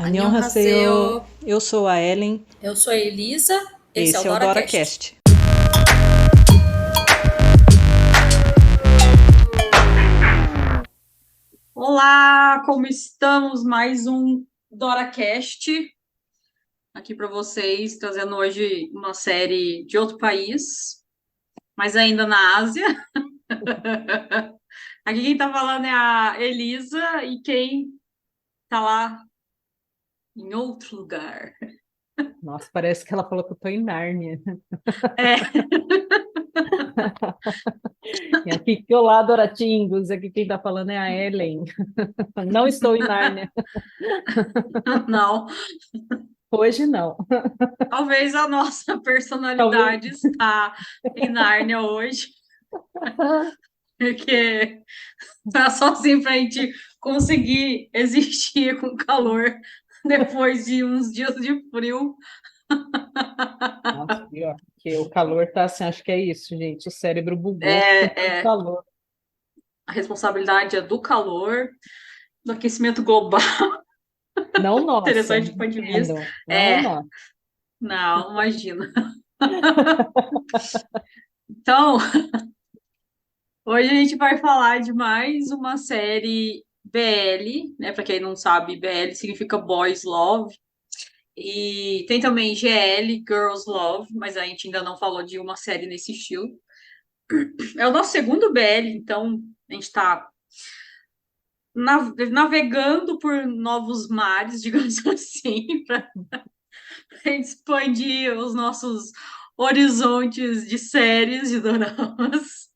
Annyeonghaseyo, Annyeonghaseyo. eu sou a Ellen, Eu sou a Elisa, esse é o esse é o DoraCast. DoraCast. Olá, como estamos? Mais um DoraCast aqui para vocês, trazendo hoje uma série de outro país, mas ainda na Ásia. Aqui quem tá falando é a Elisa e quem tá lá em outro lugar. Nossa, parece que ela falou que eu tô em Nárnia. É, E aqui que olá, Doratingos, aqui quem tá falando é a Ellen. Não estou em Nárnia, não, hoje não. talvez a nossa Talvez. personalidade está em Nárnia hoje, porque tá sozinho pra gente conseguir existir com calor depois de uns dias de frio. Nossa, pior, porque o calor tá assim, acho que é isso, gente. O cérebro bugou com tanto É, calor. a responsabilidade é do calor, do aquecimento global. Não nossa, Interessante do ponto de vista. entendam, não é É, nossa. não, imagina. Então, hoje a gente vai falar de mais uma série BL, né? Para quem não sabe, BL significa Boys Love. E tem também GL, Girls Love, mas a gente ainda não falou de uma série nesse estilo. É o nosso segundo BL, então a gente está navegando por novos mares, digamos assim, para expandir os nossos horizontes de séries, de doramas.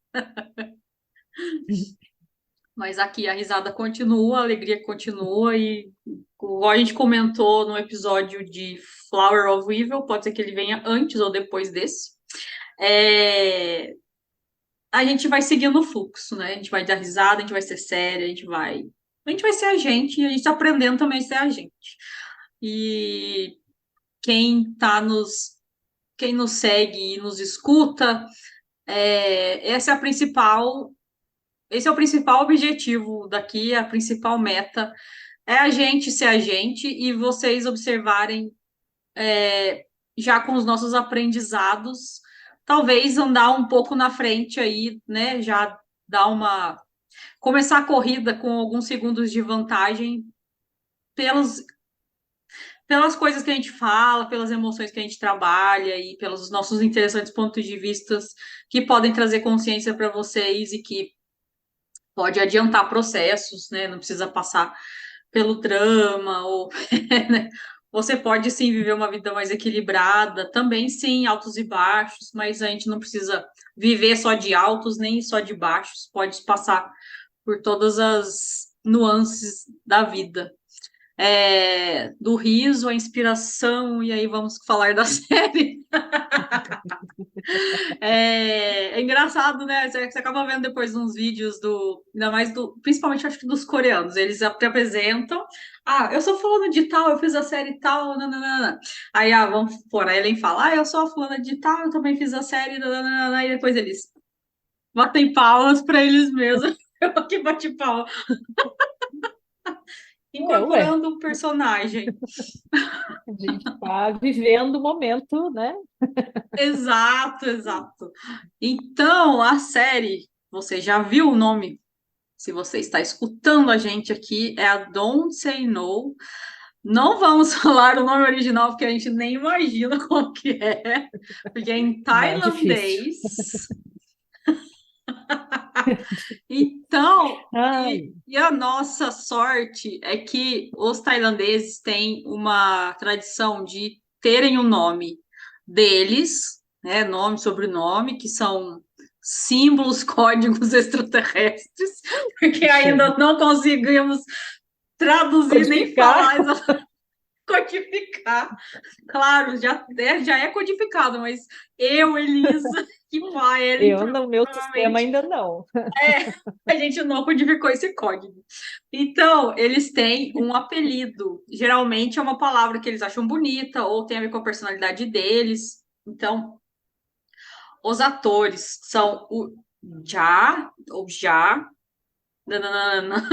Mas aqui a risada continua, a alegria continua, e como a gente comentou no episódio de Flower of Evil, pode ser que ele venha antes ou depois desse. É, a gente vai seguindo o fluxo, né? A gente vai dar risada, a gente vai ser séria, a gente vai ser a gente e a gente está aprendendo também a ser a gente. E quem tá nos quem nos segue e nos escuta, essa é a principal, esse é o principal objetivo daqui, a principal meta é a gente ser a gente e vocês observarem já com os nossos aprendizados, talvez andar um pouco na frente aí, né? Já dar uma começar a corrida com alguns segundos de vantagem pelos, pelas coisas que a gente fala, pelas emoções que a gente trabalha e pelos nossos interessantes pontos de vista que podem trazer consciência para vocês e que pode adiantar processos, né? Não precisa passar pelo drama ou né? Você pode sim viver uma vida mais equilibrada, também sim, altos e baixos, mas a gente não precisa viver só de altos nem só de baixos, pode passar por todas as nuances da vida. Do riso à inspiração, e aí vamos falar da série. É engraçado, né? Você acaba vendo depois uns vídeos ainda mais principalmente acho que dos coreanos, eles apresentam, eu sou fulana de tal, eu fiz a série tal, nananana. Aí, vamos por aí, Ellen fala, eu sou a fulana de tal, eu também fiz a série, nananana. E depois eles batem palmas para eles mesmos. Eu aqui bati palma, Ué, incorporando um personagem. a gente tá vivendo o momento, né? Exato, exato. Então, a série, você já viu o nome? Se você está escutando a gente aqui, é a Don't Say No. Não vamos falar o nome original, porque a gente nem imagina como que é, porque é em Não, é difícil. tailandês. Então, e, Ai, e a nossa sorte é que os tailandeses têm uma tradição de terem o nome deles, né, nome, sobrenome, que são símbolos, códigos extraterrestres, porque ainda gente, não conseguimos traduzir nem codificar. falar codificar. Claro, já é codificado, mas eu, Elisa, que pai, Ellen, Eu, no meu sistema, provavelmente ainda não. a gente não codificou esse código. Então, eles têm um apelido. Geralmente é uma palavra que eles acham bonita ou tem a ver com a personalidade deles. Então, os atores são o Ja, ou Ja, nananana,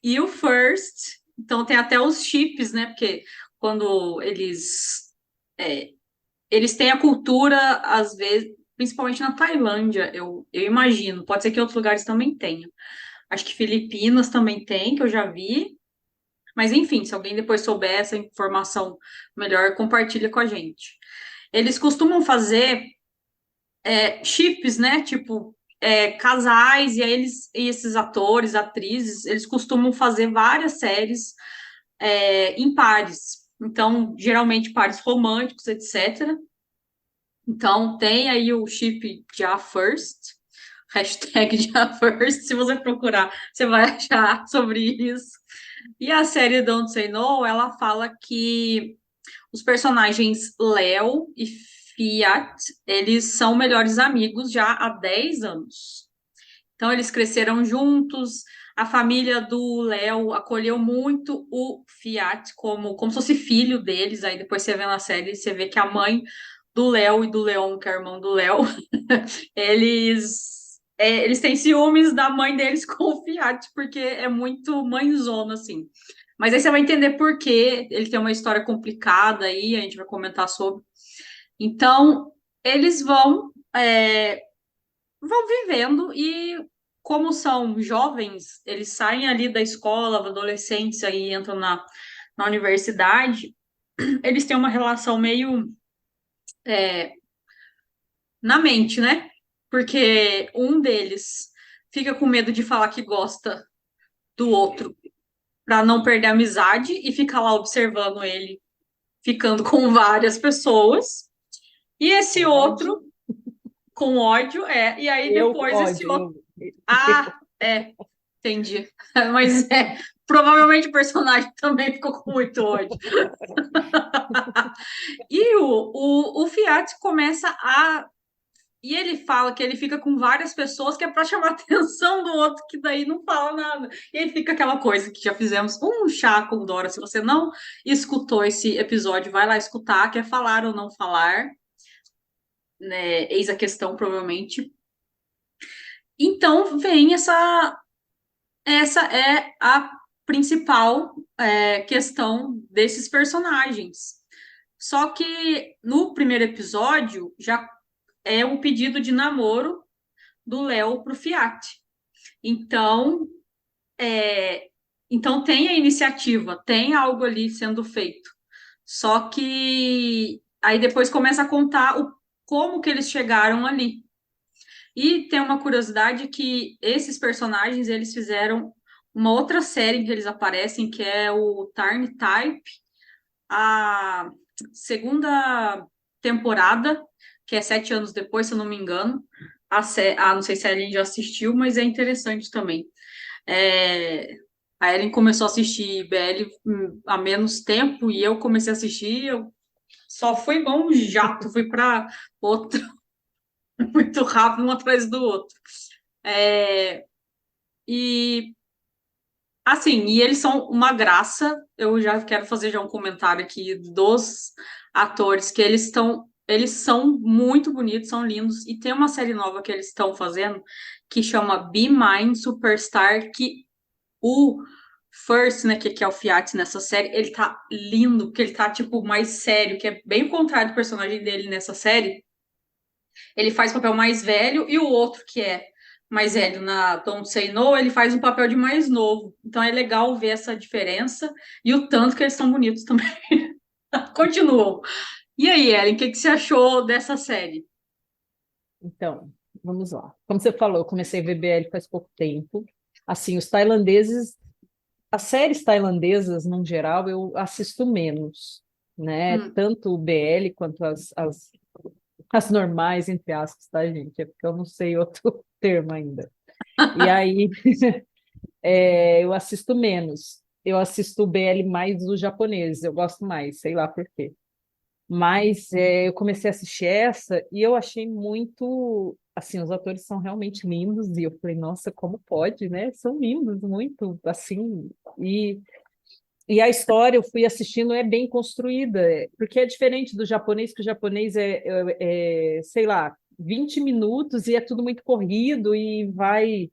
e o First. Então tem até os chips, né? Porque quando é, eles têm a cultura, às vezes, principalmente na Tailândia, eu imagino. Pode ser que em outros lugares também tenha. Acho que Filipinas também tem, que eu já vi. Mas enfim, se alguém depois souber essa informação melhor, compartilha com a gente. Eles costumam fazer chips, né? Tipo, casais, e aí e esses atores, atrizes, eles costumam fazer várias séries em pares. Então, geralmente pares românticos, etc. Então, tem aí o chip Já First, hashtag Já First. Se você procurar, você vai achar sobre isso. E a série Don't Say No, ela fala que os personagens Léo e Fiat, eles são melhores amigos já há 10 anos. Então, eles cresceram juntos. A família do Léo acolheu muito o Fiat como se fosse filho deles. Aí depois você vê na série, você vê que a mãe do Léo e do Leon, que é o irmão do Léo, eles têm ciúmes da mãe deles com o Fiat, porque é muito mãezona, assim. Mas aí você vai entender por quê. Ele tem uma história complicada aí, a gente vai comentar sobre. Então, eles vão vivendo e, como são jovens, eles saem ali da escola, da adolescência e entram na universidade, eles têm uma relação meio na mente, né? Porque um deles fica com medo de falar que gosta do outro para não perder a amizade e fica lá observando ele ficando com várias pessoas. E esse Ódio. outro com ódio, e aí Eu depois esse ódio. outro. Ah, entendi. Mas provavelmente o personagem também ficou com muito ódio. E o Fiat começa a. E ele fala que ele fica com várias pessoas que é para chamar a atenção do outro, que daí não fala nada. E aí fica aquela coisa que já fizemos um chá com Dora. Se você não escutou esse episódio, vai lá escutar, quer falar ou não falar, né? Eis a questão, provavelmente. Então vem essa é a principal questão desses personagens. Só que no primeiro episódio já é um pedido de namoro do Léo pro Fiat. Então, então tem a iniciativa, tem algo ali sendo feito. Só que aí depois começa a contar como que eles chegaram ali. E tem uma curiosidade que esses personagens, eles fizeram uma outra série em que eles aparecem, que é o Tarn Type, a segunda temporada, que é 7 anos depois, se eu não me engano. Não sei se a Ellen já assistiu, mas é interessante também. É, a Ellen começou a assistir BL há menos tempo e eu comecei a assistir, eu só fui igual um jato, fui para outro, muito rápido, um atrás do outro. E assim, e eles são uma graça. Eu já quero fazer já um comentário aqui dos atores, que eles são muito bonitos, são lindos, e tem uma série nova que eles estão fazendo que chama Be Mine Superstar, que o First, né, que é o Fiat nessa série, ele tá lindo, porque ele tá, tipo, mais sério, que é bem o contrário do personagem dele nessa série. Ele faz o papel mais velho, e o outro, que é mais velho na Don't Say No, ele faz um papel de mais novo. Então é legal ver essa diferença e o tanto que eles são bonitos também. Continuam. E aí, Ellen, o que você achou dessa série? Então, vamos lá. Como você falou, eu comecei a ver BL faz pouco tempo. Assim, os tailandeses, as séries tailandesas, no geral, eu assisto menos, né? Hum, Tanto o BL quanto as normais, entre aspas, tá, gente? É porque eu não sei outro termo ainda. E aí, eu assisto menos. Eu assisto o BL mais do japonês, eu gosto mais, sei lá por quê. Mas eu comecei a assistir essa e eu achei muito. Assim, os atores são realmente lindos, e eu falei, nossa, como pode, né? São lindos, muito, assim. E a história, eu fui assistindo, é bem construída, porque é diferente do japonês, que o japonês sei lá, 20 minutos e é tudo muito corrido e vai.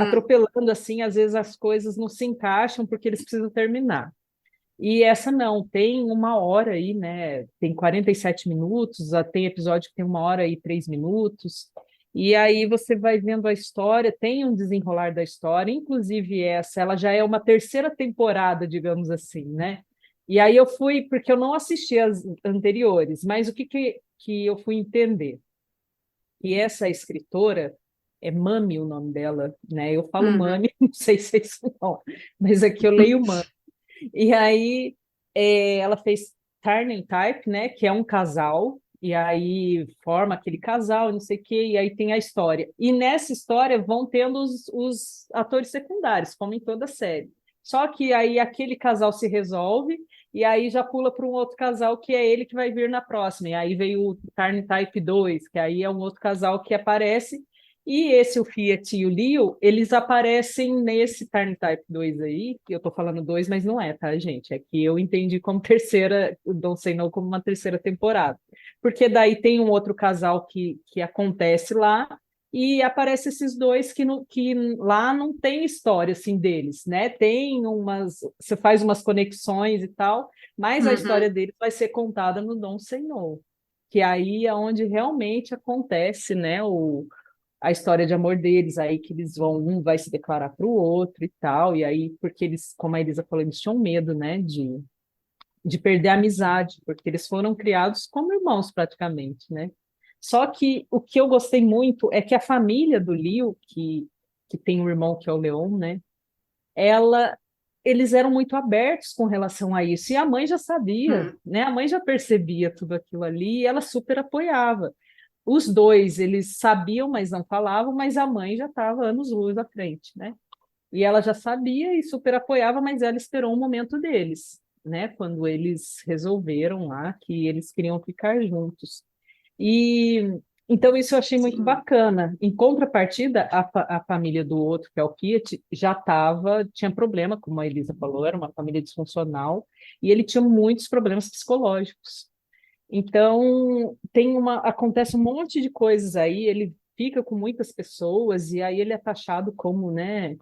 atropelando assim, às vezes as coisas não se encaixam porque eles precisam terminar. E essa não, tem 1 hora aí, né? Tem 47 minutos, tem episódio que tem 1 hora e 3 minutos. E aí você vai vendo a história, tem um desenrolar da história, inclusive ela já é uma terceira temporada, digamos assim, né? E aí eu fui, porque eu não assisti as anteriores, mas o que eu fui entender? Que essa escritora, é Mami o nome dela, né? Eu falo Uhum. Mami, não sei se é isso não, mas aqui eu leio Mami. E aí ela fez Turning Type, né? Que é um casal, e aí forma aquele casal, não sei o quê, e aí tem a história. E nessa história vão tendo os atores secundários, como em toda série. Só que aí aquele casal se resolve, e aí já pula para um outro casal que é ele que vai vir na próxima. E aí veio o Turning Type 2, que aí é um outro casal que aparece. E esse, o Fiat e o Leo, eles aparecem nesse Turn Type 2 aí, que eu tô falando dois, mas não é, tá, gente? É que eu entendi como terceira, o Don't Say No como uma terceira temporada. Porque daí tem um outro casal que acontece lá, e aparece esses dois que lá não tem história assim deles, né? Tem umas, você faz umas conexões e tal, mas a história Uhum. deles vai ser contada no Don't Say No, que aí é onde realmente acontece, né? A história de amor deles, aí que eles vão, um vai se declarar para o outro e tal, e aí, porque eles, como a Elisa falou, eles tinham medo, né, de perder a amizade, porque eles foram criados como irmãos praticamente, né? Só que o que eu gostei muito é que a família do Leo, que tem um irmão que é o Leon, né, ela, eles eram muito abertos com relação a isso, e a mãe já sabia, Uhum. né, a mãe já percebia tudo aquilo ali, e ela super apoiava. Os dois, eles sabiam, mas não falavam, mas a mãe já estava anos-luz à frente, né? E ela já sabia e super apoiava, mas ela esperou o momento deles, né? Quando eles resolveram lá que eles queriam ficar juntos. E então isso eu achei muito Sim. bacana. Em contrapartida, a família do outro, que é o Fiat, já tinha problema, como a Elisa falou, era uma família disfuncional, e ele tinha muitos problemas psicológicos. Então, acontece um monte de coisas aí, ele fica com muitas pessoas e aí ele é taxado como, né,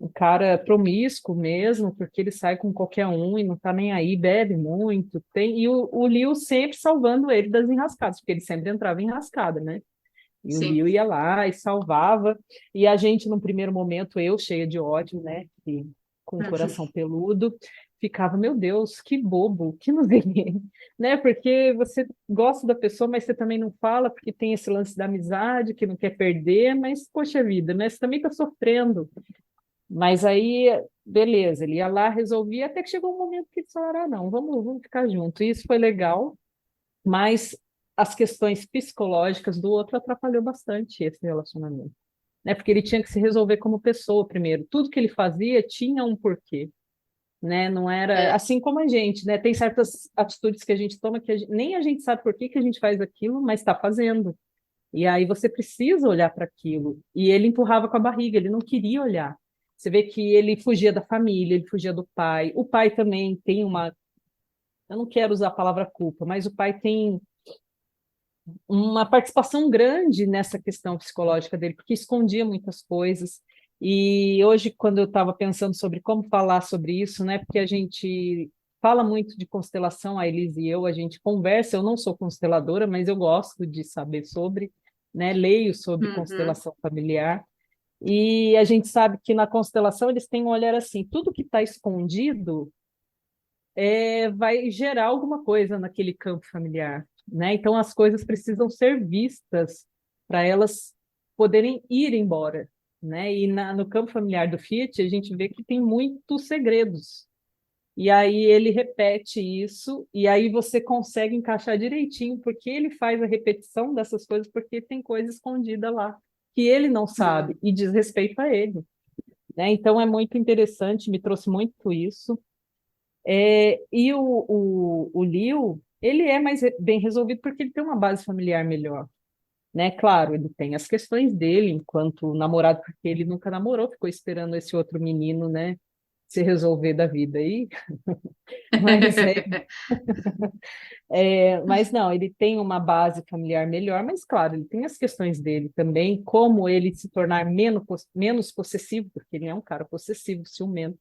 um cara promíscuo mesmo, porque ele sai com qualquer um e não tá nem aí, bebe muito, e o Liu sempre salvando ele das enrascadas, porque ele sempre entrava em enrascada, né? E o Sim. Liu ia lá e salvava, e a gente, num primeiro momento, eu cheia de ódio, né, com o Uhum. coração peludo, ficava, meu Deus, que bobo, que não vê, né? Porque você gosta da pessoa, mas você também não fala, porque tem esse lance da amizade, que não quer perder, mas, poxa vida, né? Você também está sofrendo. Mas aí, beleza, ele ia lá, resolvia, até que chegou um momento que eles falaram, ah, não, vamos ficar junto. E isso foi legal, mas as questões psicológicas do outro atrapalhou bastante esse relacionamento, né? Porque ele tinha que se resolver como pessoa primeiro. Tudo que ele fazia tinha um porquê, né? Não era É. assim como a gente, né? Tem certas atitudes que a gente toma que nem a gente sabe por que que a gente faz aquilo, mas está fazendo. E aí você precisa olhar para aquilo. E ele empurrava com a barriga, ele não queria olhar. Você vê que ele fugia da família, ele fugia do pai. O pai também tem uma, eu não quero usar a palavra culpa, mas o pai tem uma participação grande nessa questão psicológica dele, porque escondia muitas coisas. E hoje, quando eu estava pensando sobre como falar sobre isso, né, porque a gente fala muito de constelação, a Elise e eu, a gente conversa, eu não sou consteladora, mas eu gosto de saber sobre, né, leio sobre Uhum. constelação familiar, e a gente sabe que na constelação eles têm um olhar assim, tudo que está escondido vai gerar alguma coisa naquele campo familiar, né? Então as coisas precisam ser vistas para elas poderem ir embora, né? E no campo familiar do Fiat a gente vê que tem muitos segredos. E aí ele repete isso, e aí você consegue encaixar direitinho, porque ele faz a repetição dessas coisas, porque tem coisa escondida lá que ele não sabe Uhum. e diz respeito a ele, né? Então é muito interessante, me trouxe muito isso. E o Liu, ele é mais bem resolvido porque ele tem uma base familiar melhor, né? Claro, ele tem as questões dele enquanto namorado, porque ele nunca namorou, ficou esperando esse outro menino, né? se resolver da vida aí, mas mas não, ele tem uma base familiar melhor, mas claro, ele tem as questões dele também, como ele se tornar menos possessivo, porque ele é um cara possessivo, ciumento,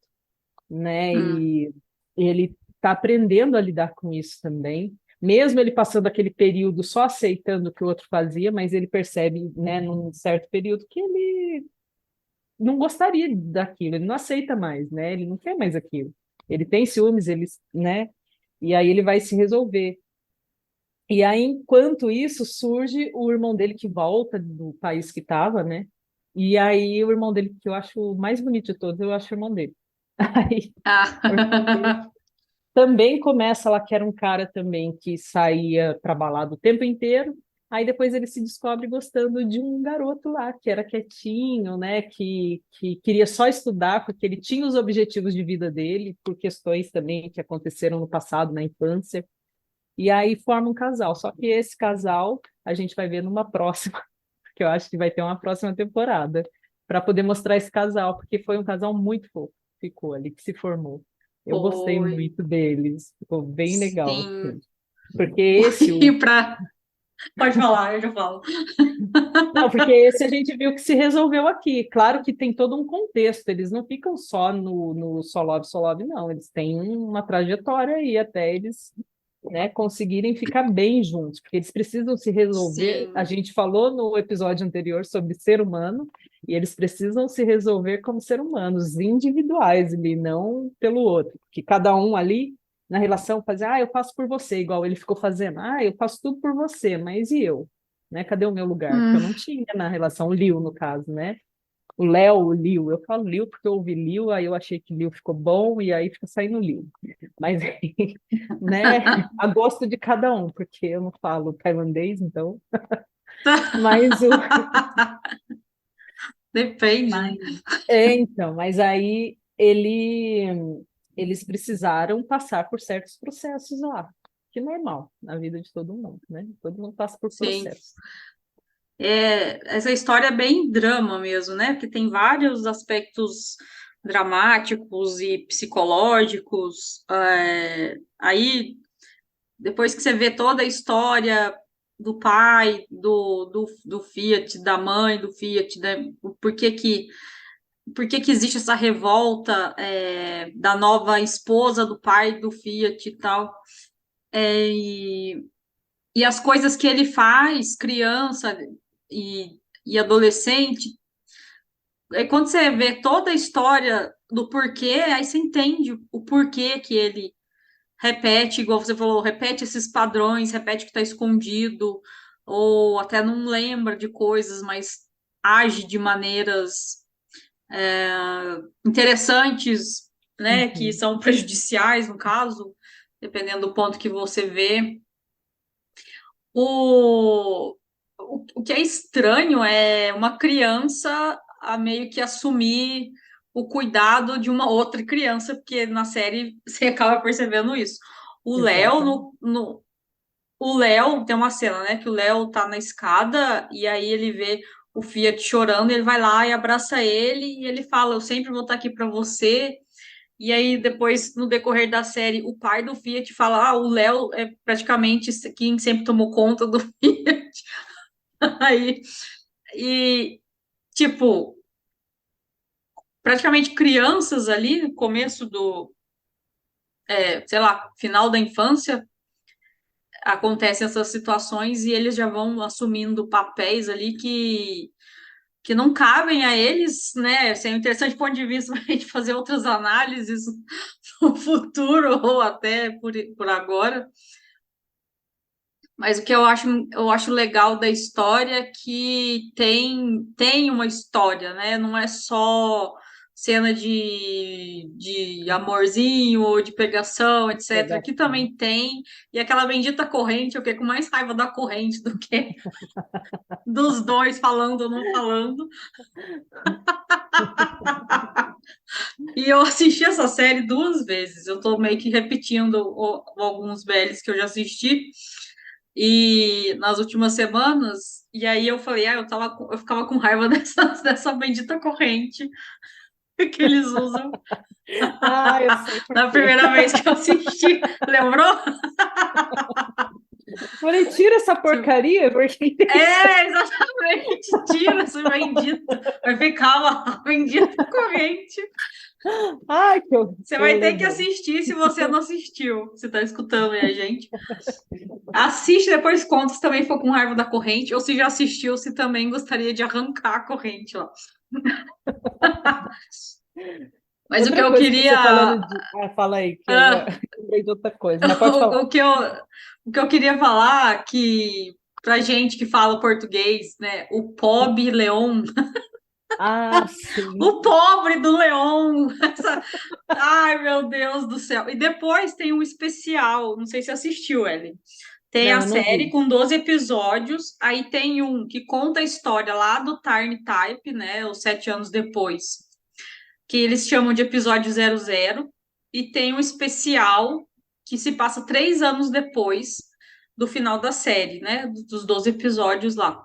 né? Hum, E ele está aprendendo a lidar com isso também, mesmo ele passando aquele período só aceitando o que o outro fazia, mas ele percebe, né, num certo período que ele não gostaria daquilo, ele não aceita mais, né? Ele não quer mais aquilo. Ele tem ciúmes, ele, né? E aí ele vai se resolver. E aí, enquanto isso, surge o irmão dele que volta do país que estava, né? E aí o irmão dele, que eu acho o mais bonito de todos, eu acho o irmão dele. Aí o irmão dele ah, também começa lá, que era um cara também que saía para balada o tempo inteiro. Aí depois ele se descobre gostando de um garoto lá, que era quietinho, né? Que queria só estudar, porque ele tinha os objetivos de vida dele, por questões também que aconteceram no passado, na infância. E aí forma um casal. Só que esse casal a gente vai ver numa próxima, que eu acho que vai ter uma próxima temporada, para poder mostrar esse casal, porque foi um casal muito fofo, ficou ali, que se formou. Eu gostei foi, muito deles, ficou bem legal, sim. assim. Porque esse, E pra... Pode falar, eu já falo. não, porque esse a gente viu que se resolveu aqui. Claro que tem todo um contexto, eles não ficam só no Só Love, não. Eles têm uma trajetória aí até eles, né, conseguirem ficar bem juntos, porque eles precisam se resolver. A Sim, gente falou no episódio anterior sobre ser humano, e eles precisam se resolver como ser humanos, individuais ali, não pelo outro. Que cada um ali na relação fazia, eu faço por você, igual ele ficou fazendo, eu faço tudo por você, mas e eu? Né? Cadê o meu lugar? Porque eu hum, não tinha na relação, o Liu, no caso, né? O Léo, o Liu, eu falo Liu porque eu ouvi Liu, aí eu achei que Liu ficou bom, e aí fica saindo Liu. Mas, né, a gosto de cada um, porque eu não falo tailandês, então. Mas o. depende, né? Mas, então, mas aí eles precisaram passar por certos processos lá, que é normal na vida de todo mundo, né? Todo mundo passa por Sim. processos. Essa história é bem drama mesmo, né? Porque tem vários aspectos dramáticos e psicológicos. Aí, depois que você vê toda a história do pai, do Fiat, da mãe do Fiat, né? Por que que existe essa revolta, da nova esposa do pai do Fiat e tal. E as coisas que ele faz, criança e adolescente, quando você vê toda a história do porquê, aí você entende o porquê que ele repete, igual você falou, repete esses padrões, repete o que está escondido, ou até não lembra de coisas, mas age de maneiras interessantes, né, que Uhum, são prejudiciais, no caso, dependendo do ponto que você vê. O, o que é estranho é uma criança a meio que assumir o cuidado de uma outra criança, porque na série você acaba percebendo isso. O Léo, exatamente. o Léo tem uma cena, né? Que o Léo tá na escada e aí ele vê o Fiat chorando, ele vai lá e abraça ele e ele fala: Eu sempre vou estar aqui para você. E aí, depois, no decorrer da série, o pai do Fiat fala: o Léo é praticamente quem sempre tomou conta do Fiat. Aí, e, tipo, praticamente crianças ali, no começo sei lá, final da infância, acontecem essas situações e eles já vão assumindo papéis ali que não cabem a eles, né? Isso é um interessante ponto de vista para a gente fazer outras análises no futuro ou até por agora. Mas o que eu acho legal da história é que tem uma história, né? Não é só cena de amorzinho ou de pegação, etc. Aqui Pegação. também tem. E aquela bendita corrente, eu fiquei com mais raiva da corrente do que dos dois falando ou não falando. E eu assisti essa série duas vezes. Eu tô meio que repetindo alguns velhos que eu já assisti. E nas últimas semanas, e aí eu falei, eu ficava com raiva dessa bendita corrente. que eles usam Ah, eu sei por na quê. primeira vez que eu assisti. Lembrou? Falei, tira essa Tipo, porcaria, porque exatamente. Tira essa bendita. Vai ficar uma bendita corrente. ai, que Você eu vai ter que lembrei. assistir se você não assistiu. Você tá escutando aí a gente? Assiste, depois conta se também for com raiva da corrente, ou se já assistiu, se também gostaria de arrancar a corrente lá. Mas o que Outra eu coisa que você falando queria. de. Ah, fala aí, que eu já ah, lembrei de outra coisa, mas pode falar. o que eu queria falar que pra gente que fala português, né? O pobre Leon, Ah, sim. o pobre do Leon. Ai, meu Deus do céu. E depois tem um especial, não sei se assistiu, Ellen. Tem a Não, eu não série vi. com 12 episódios, aí tem um que conta a história lá do Tarn Type, né? Os 7 anos depois, que eles chamam de episódio 00, e tem um especial que se passa 3 anos depois do final da série, né? Dos 12 episódios lá.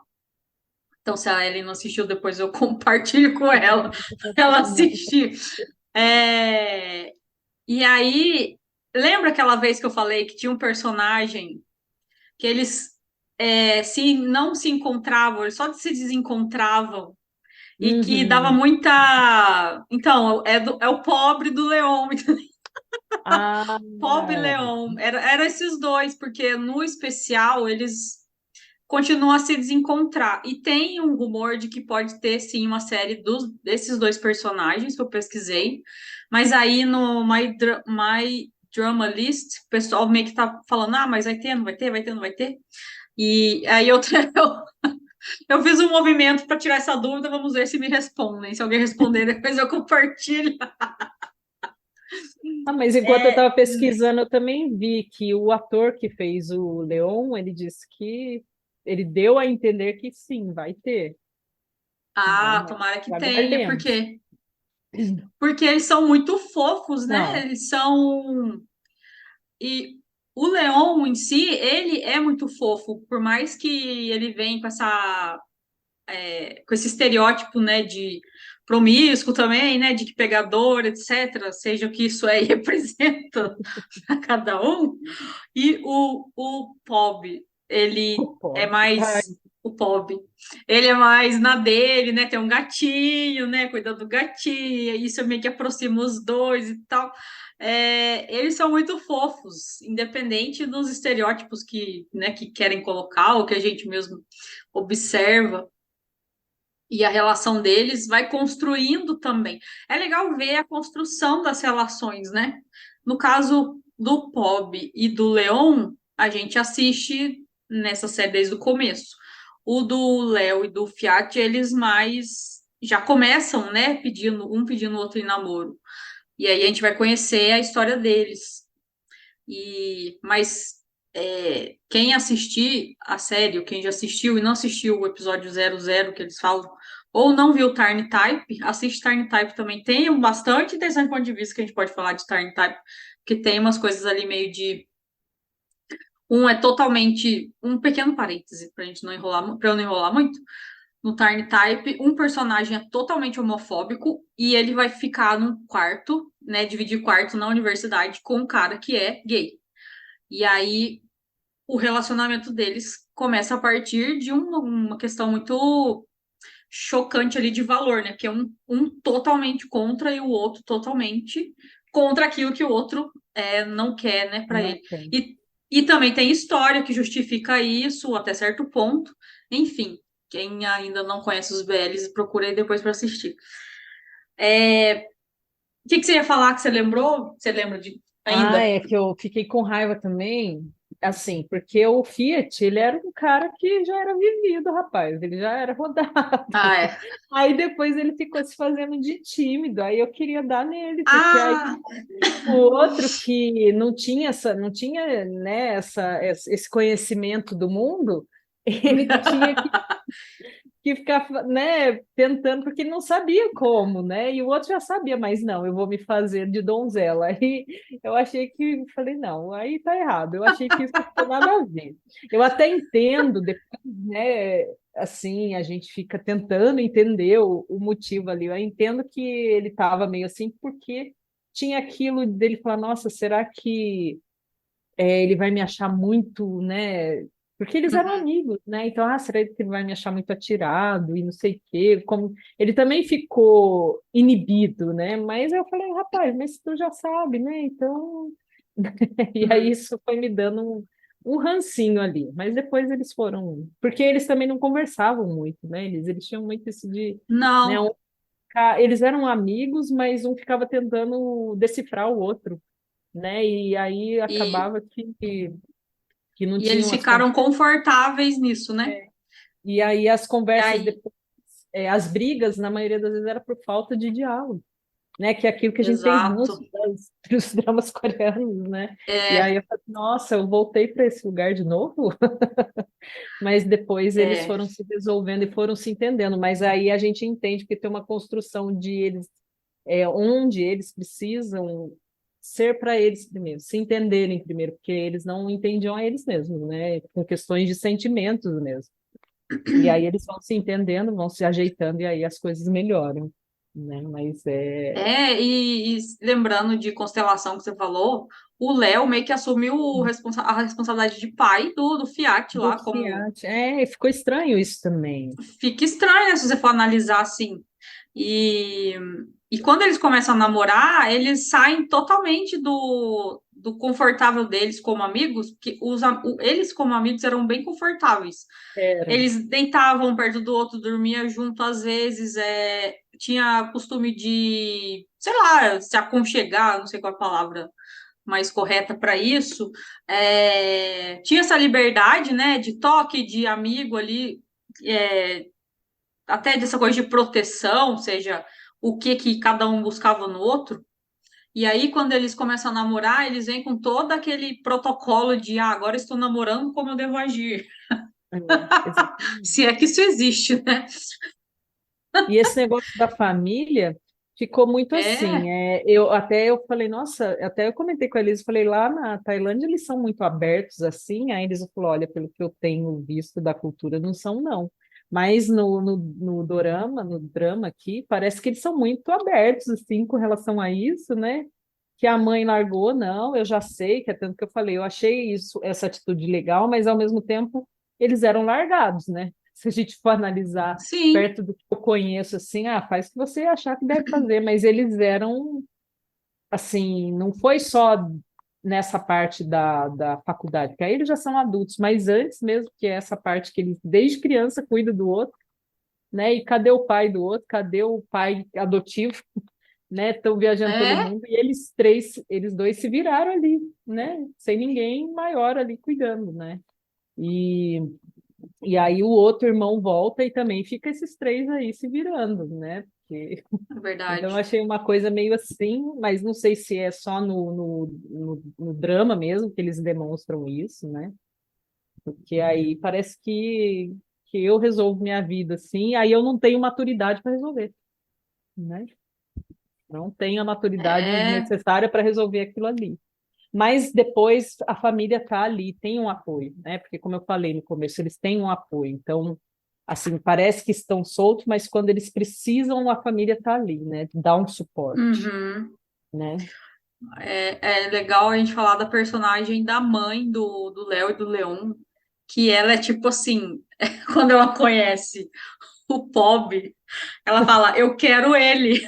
Então, se a Ellen não assistiu, depois eu compartilho com ela pra ela assistir. É, E aí, lembra aquela vez que eu falei que tinha um personagem que eles se não se encontravam, eles só se desencontravam e que dava Uhum. muita. Então, é o pobre do Leão, Ah, pobre Leão. Era esses dois, porque no especial eles continuam a se desencontrar. E tem um rumor de que pode ter sim uma série desses dois personagens que eu pesquisei, mas aí no My Drama List, o pessoal meio que tá falando: ah, mas vai ter, não vai ter, vai ter, não vai ter. E aí eu fiz um movimento para tirar essa dúvida, vamos ver se me respondem. Se alguém responder, depois eu compartilho. ah, mas enquanto eu É, estava pesquisando, eu também vi que o ator que fez o Leon, ele disse que ele deu a entender que sim, vai ter. Vamos, tomara que tenha, aguardemos. porque eles são muito fofos, né? Não. Eles são. E o Leon em si, ele é muito fofo, por mais que ele venha com esse estereótipo, né, de promíscuo também, né, de que pegador, etc., seja o que isso aí representa para cada um. E o Pob, ele é Pode. Ai, mais. O Pob, ele é mais na dele, né? Tem um gatinho, né? Cuidando do gatinho, e isso meio que aproxima os dois e tal. Eles são muito fofos, independente dos estereótipos né, que querem colocar, ou que a gente mesmo observa. E a relação deles vai construindo também. É legal ver a construção das relações, né? No caso do Pob e do Leon, a gente assiste nessa série desde o começo. O do Léo e do Fiat, eles mais já começam, né, pedindo o outro em namoro. E aí a gente vai conhecer a história deles. Mas quem assistir a série, ou quem já assistiu e não assistiu o episódio 00 que eles falam, ou não viu Tarn Type, assiste Tarn Type também. Tem bastante interessante ponto de vista que a gente pode falar de Tarn Type, porque tem umas coisas ali meio de. Um é totalmente. Um pequeno parêntese, pra gente não enrolar, pra eu não enrolar muito. No Tarn Type, um personagem é totalmente homofóbico e ele vai ficar num quarto, né? Dividir quarto na universidade com um cara que é gay. E aí o relacionamento deles começa a partir de uma questão muito chocante ali de valor, né? Que é um totalmente contra e o outro totalmente contra aquilo que o outro não quer, né, para não ele. tem. E também tem história que justifica isso até certo ponto. Enfim, quem ainda não conhece os BLs, procura aí depois para assistir. O que você ia falar que você lembrou? Você lembra de Ah, ainda? é que eu fiquei com raiva também, assim, porque o Fiat, ele era um cara que já era vivido, rapaz, ele já era rodado. Ah, é. Aí depois ele ficou se fazendo de tímido, aí eu queria dar nele, porque aí Ah, o outro que não tinha, né, esse conhecimento do mundo, ele tinha que ficar, né, tentando, porque ele não sabia como, né? E o outro já sabia, mas não, eu vou me fazer de donzela. Aí eu achei que, falei, não, aí tá errado. Eu achei que isso não tinha nada a ver. Eu até entendo depois, né? assim, a gente fica tentando entender o motivo ali. Eu entendo que ele estava meio assim, porque tinha aquilo dele falar, nossa, será que ele vai me achar muito, né? Porque eles eram Uhum. amigos, né? Então, será que ele vai me achar muito atirado e não sei o quê? Como... Ele também ficou inibido, né? Mas eu falei, rapaz, mas tu já sabe, né? Então, e aí Uhum. isso foi me dando um rancinho ali. Mas depois eles foram. Porque eles também não conversavam muito, né? Eles tinham muito isso de. Né, Não, eles eram amigos, mas um ficava tentando decifrar o outro, né? E aí e, acabava que não e eles tinham as ficaram conversas. confortáveis nisso, né? E aí as E conversas aí, depois, as brigas, na maioria das vezes, era por falta de diálogo, né? Que é aquilo que a gente tem ranço exato. dos dramas coreanos, né? E aí É, eu falei, nossa, eu voltei para esse lugar de novo, mas depois eles é, foram se resolvendo e foram se entendendo. Mas aí a gente entende que tem uma construção de eles, onde eles precisam ser para eles primeiro, se entenderem primeiro, porque eles não entendiam a eles mesmos, né? Com questões de sentimentos mesmo. E aí eles vão se entendendo, vão se ajeitando, e aí as coisas melhoram, né? Mas e lembrando de constelação que você falou, o Léo meio que assumiu a responsabilidade de pai do Fiat do lá, como Fiat. Ficou estranho isso também. fica estranho, né, se você for analisar assim. E, e quando eles começam a namorar, eles saem totalmente do confortável deles como amigos, porque eles como amigos eram bem confortáveis. Era. Eles deitavam perto do outro, dormia junto às vezes, tinha costume de, sei lá, se aconchegar, não sei qual é a palavra mais correta para isso. Tinha essa liberdade, né, de toque, de amigo ali, é, até dessa coisa de proteção, ou seja, o que que cada um buscava no outro. E aí, quando eles começam a namorar, eles vêm com todo aquele protocolo de, agora estou namorando, como eu devo agir? Se Exatamente. é que isso existe, né? E esse negócio da família ficou muito assim. É, Eu falei, nossa, até eu comentei com a Elisa, falei, lá na Tailândia eles são muito abertos assim. Aí eles falou, olha, pelo que eu tenho visto da cultura, não são, não. Mas no dorama, no drama aqui, parece que eles são muito abertos assim com relação a isso, né? Que a mãe largou, não, eu já sei, que é tanto que eu falei, eu achei isso, essa atitude legal, mas ao mesmo tempo eles eram largados, né? Se a gente for analisar sim, perto do que eu conheço, assim, faz o que você achar que deve fazer, mas eles eram, assim, não foi só nessa parte da faculdade, que aí eles já são adultos, mas antes mesmo, que é essa parte que eles, desde criança, cuidam do outro, né? E cadê o pai do outro? Cadê o pai adotivo? Né? Estão viajando pelo é, mundo e eles três, eles dois se viraram ali, né? Sem ninguém maior ali cuidando, né? E E aí o outro irmão volta e também fica esses três aí se virando, né? é Então eu verdade. achei uma coisa meio assim, mas não sei se é só no drama mesmo que eles demonstram isso, né? Porque aí parece que eu resolvo minha vida assim, aí eu não tenho maturidade para resolver, né? Não tenho a maturidade É, necessária para resolver aquilo ali. Mas depois a família está ali, tem um apoio, né? Porque, como eu falei no começo, eles têm um apoio. Então, assim, parece que estão soltos, mas quando eles precisam, a família está ali, né? Dá um suporte, uhum. né? É legal a gente falar da personagem da mãe do Léo e do Leon, que ela é tipo assim, quando ela conhece o Pob, ela fala, eu quero ele.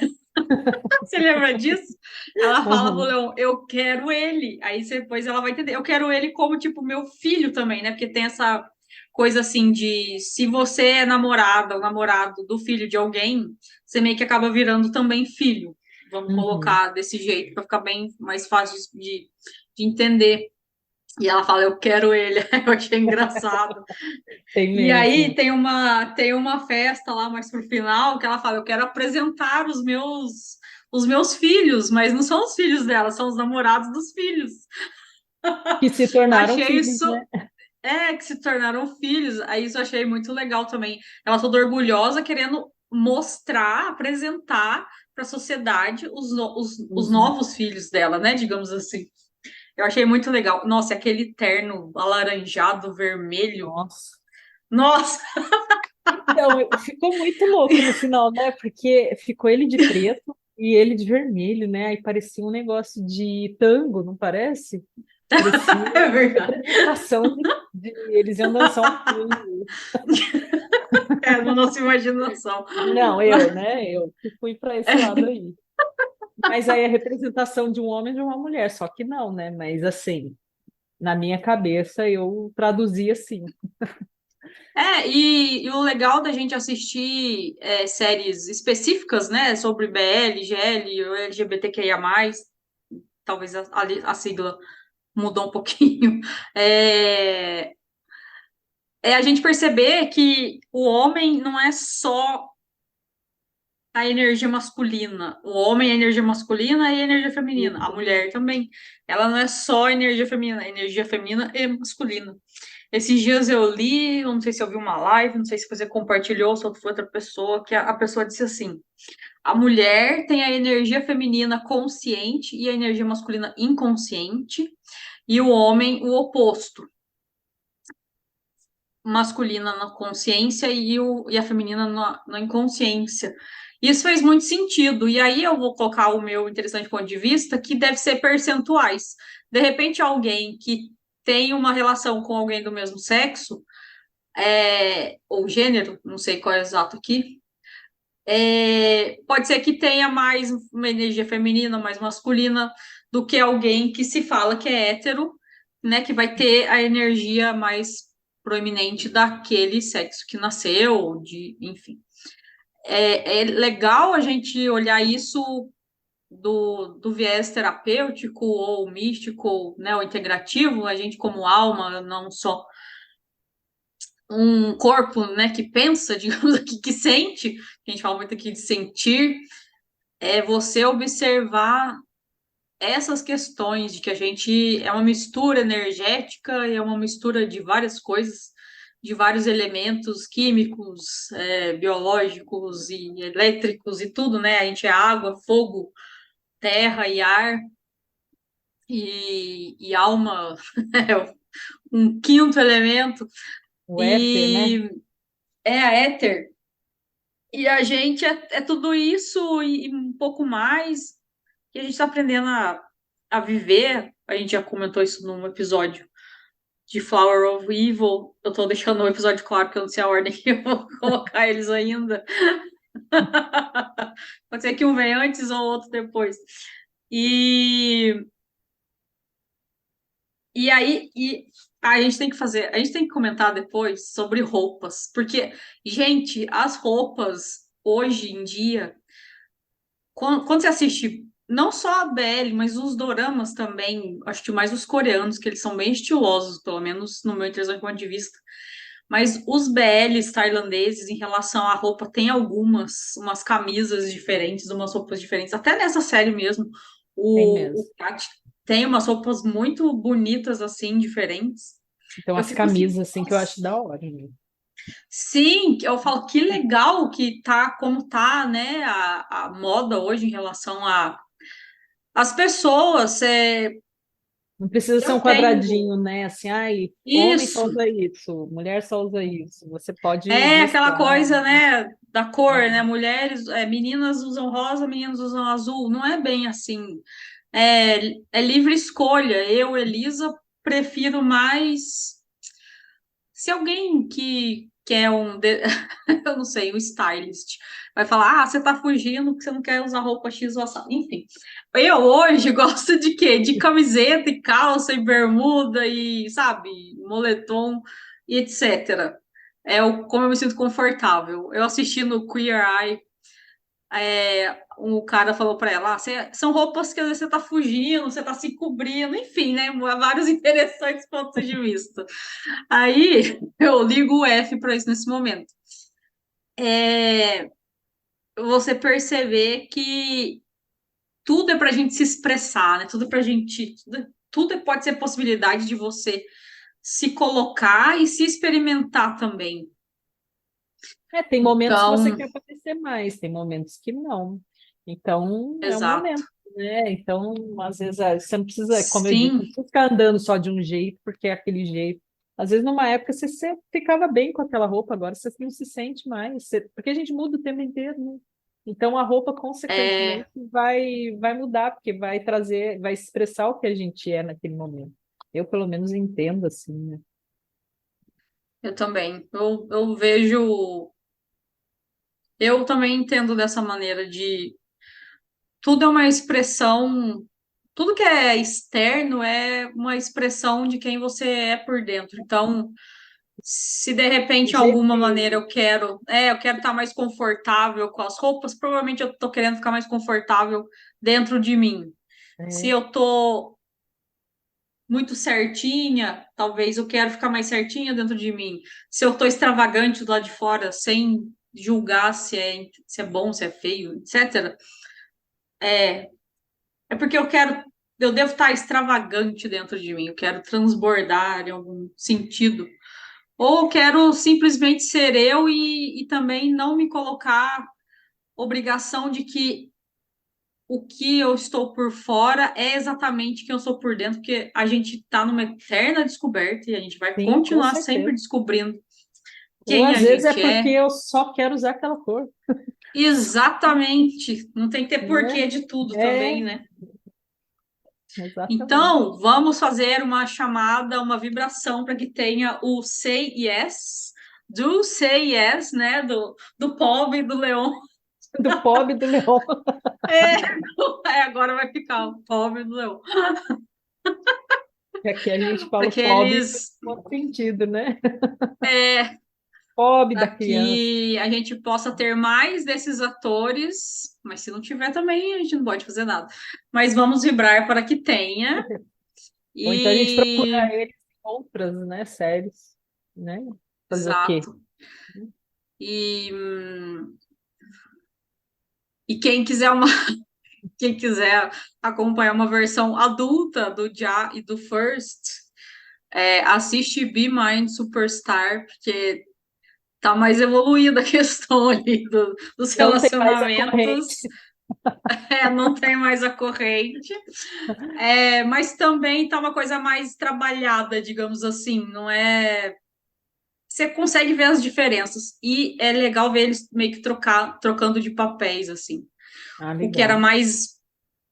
Você lembra disso? Ela fala pro Uhum, Leon, eu quero ele. Aí depois ela vai entender, eu quero ele como, tipo, meu filho também, né? Porque tem essa coisa assim de se você é namorada ou namorado do filho de alguém, você meio que acaba virando também filho. Vamos uhum. colocar desse jeito, para ficar bem mais fácil de entender. E ela fala, eu quero ele. Eu achei engraçado. Tem E aí mesmo. tem uma festa lá mais pro final que ela fala, eu quero apresentar os meus filhos, mas não são os filhos dela, são os namorados dos filhos. Que se tornaram Achei filhos, isso, né? que se tornaram filhos. Aí isso eu achei muito legal também. Ela toda orgulhosa, querendo mostrar, apresentar para a sociedade os Uhum. novos filhos dela, né? Digamos assim. Eu achei muito legal. Nossa, aquele terno alaranjado, vermelho. Nossa. Nossa! Então, ficou muito louco no final, né? Porque ficou ele de preto e ele de vermelho, né? Aí parecia um negócio de tango, não parece? Parecia É uma verdade. representação eles iam dançar um tango. É, na nossa imaginação. Não, eu, né? Eu que fui para esse lado É, aí. Mas aí a representação de um homem e de uma mulher, só que não, né? Mas assim, na minha cabeça eu traduzi assim. e o legal da gente assistir séries específicas, né, sobre BL, GL, ou LGBTQIA+, talvez a sigla mudou um pouquinho, é, é a gente perceber que o homem não é só a energia masculina. O homem é energia masculina e energia feminina. A mulher também. Ela não é só energia feminina, é energia feminina e masculina. Esses dias eu li, eu não sei se eu vi uma live, não sei se você compartilhou, se foi outra pessoa, que a pessoa disse assim: a mulher tem a energia feminina consciente e a energia masculina inconsciente, e o homem o oposto, masculina na consciência e a feminina na inconsciência. Isso fez muito sentido. E aí eu vou colocar o meu interessante ponto de vista, que deve ser percentuais. De repente, alguém que tem uma relação com alguém do mesmo sexo, ou gênero, não sei qual é o exato aqui, pode ser que tenha mais uma energia feminina, mais masculina, do que alguém que se fala que é hétero, né, que vai ter a energia mais proeminente daquele sexo que nasceu, enfim. É legal a gente olhar isso do viés terapêutico ou místico, né, ou integrativo, a gente como alma, não só um corpo, né, que pensa, digamos aqui, que sente, a gente fala muito aqui de sentir, é você observar essas questões de que a gente é uma mistura energética e é uma mistura de várias coisas, de vários elementos químicos, biológicos e elétricos e tudo, né? A gente é água, fogo, terra e ar e alma, é um quinto elemento, O éter, né? e é a éter. E a gente é tudo isso e um pouco mais, e a gente está aprendendo a viver. A gente já comentou isso num episódio de Flower of Evil. Eu tô deixando o episódio claro, porque eu não sei a ordem que eu vou colocar eles ainda. Pode ser que um venha antes ou outro depois. E, e aí, a gente tem que fazer, a gente tem que comentar depois sobre roupas, porque, gente, as roupas hoje em dia, quando você assiste não só a BL, mas os doramas também, acho que mais os coreanos, que eles são bem estilosos, pelo menos no meu interessante ponto de vista. Mas os BLs tailandeses, em relação à roupa, tem umas camisas diferentes, umas roupas diferentes. Até nessa série mesmo, Tem o mesmo. Kat tem umas roupas muito bonitas, assim, diferentes. Então, Eu as fico assim, camisas, assim, que eu acho da hora, né? sim, eu falo que legal que tá, como tá, né, a moda hoje em relação a as pessoas. Não precisa ser Eu um tenho quadradinho, né? Assim, ai, homem só isso. usa isso, mulher só usa isso. Você pode É aquela mesclar, coisa, né, da cor, né? né? Mulheres, meninas usam rosa, meninos usam azul. Não é bem assim. É livre escolha. Eu, Elisa, prefiro mais. Se alguém que quer eu não sei, um stylist, vai falar, você tá fugindo porque você não quer usar roupa X ou assado. Enfim, eu hoje gosto de quê? De camiseta e calça e bermuda e, sabe, moletom e etc. Como eu me sinto confortável. Eu assisti no Queer Eye, o cara falou para ela, são roupas que às vezes você tá fugindo, você tá se cobrindo, enfim, né? Vários interessantes pontos de vista. Aí eu ligo o F para isso nesse momento. É você perceber que tudo é para a gente se expressar, né? Tudo é para a gente. Tudo pode ser possibilidade de você se colocar e se experimentar também. É, tem momentos que você Então, quer aparecer mais, tem momentos que não. Então, é um exato. momento, né? Então, às vezes, você não precisa, como eu disse, não Sim, precisa ficar andando só de um jeito, porque é aquele jeito. Às vezes, numa época, você ficava bem com aquela roupa, agora você não se sente mais. Porque a gente muda o tempo inteiro, né? Então, a roupa, É, consequentemente, vai mudar, porque vai trazer, vai expressar o que a gente é naquele momento. Eu, pelo menos, entendo assim, né? eu também. Eu vejo. Eu também entendo dessa maneira de tudo é uma expressão, tudo que é externo é uma expressão de quem você é por dentro. Então, se de repente, O de jeito alguma maneira, que... eu quero estar mais confortável com as roupas, provavelmente eu tô querendo ficar mais confortável dentro de mim. Se É, eu tô muito certinha, talvez eu quero ficar mais certinha dentro de mim. Se eu tô extravagante do lado de fora, sem julgar se é bom, se é feio, etc. É porque eu devo estar extravagante dentro de mim, eu quero transbordar em algum sentido. Ou eu quero simplesmente ser eu e também não me colocar obrigação de que o que eu estou por fora é exatamente quem eu sou por dentro, porque a gente está numa eterna descoberta e a gente vai sim, com continuar sempre certeza. descobrindo Ou quem às a vezes é gente porque é. eu só quero usar aquela cor, Exatamente. Não tem que ter né? porquê de tudo É, também, né? exatamente. Então, vamos fazer uma chamada, uma vibração para que tenha o say yes, do say yes, né? Do pobre do leão. Do pobre do leão. É, agora vai ficar o pobre do leão. E aqui a gente Para fala que pobre eles, no bom sentido, né? é, Pobre da para criança. que a gente possa ter mais desses atores, mas se não tiver também, a gente não pode fazer nada. Mas vamos vibrar para que tenha. Ou então a gente E, procura eles em outras, né, séries, né? Fazer o quê? exato. E, e quem quiser acompanhar uma versão adulta do Ja e do First, assiste Be Mind Superstar, porque tá mais evoluída a questão ali dos Não tem mais a corrente. relacionamentos, não tem mais a corrente, mas também tá uma coisa mais trabalhada, digamos assim, não é. Você consegue ver as diferenças, e é legal ver eles meio que trocando de papéis, assim. Ah, O que era legal. mais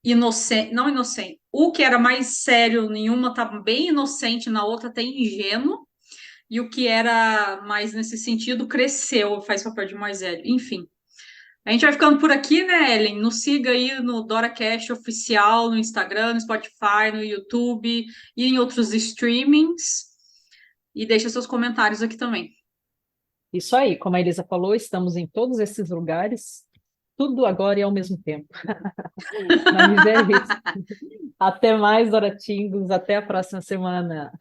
inocente, não inocente, o que era mais sério em uma tá bem inocente, na outra tá ingênuo, e o que era mais nesse sentido cresceu, faz papel de mais velho. Enfim, a gente vai ficando por aqui, né, Ellen? Nos siga aí no DoraCast oficial, no Instagram, no Spotify, no YouTube e em outros streamings. E deixa seus comentários aqui também. Isso aí, como a Elisa falou, estamos em todos esses lugares, tudo agora e ao mesmo tempo. Mas é isso. Até mais, Doratingos. Até a próxima semana.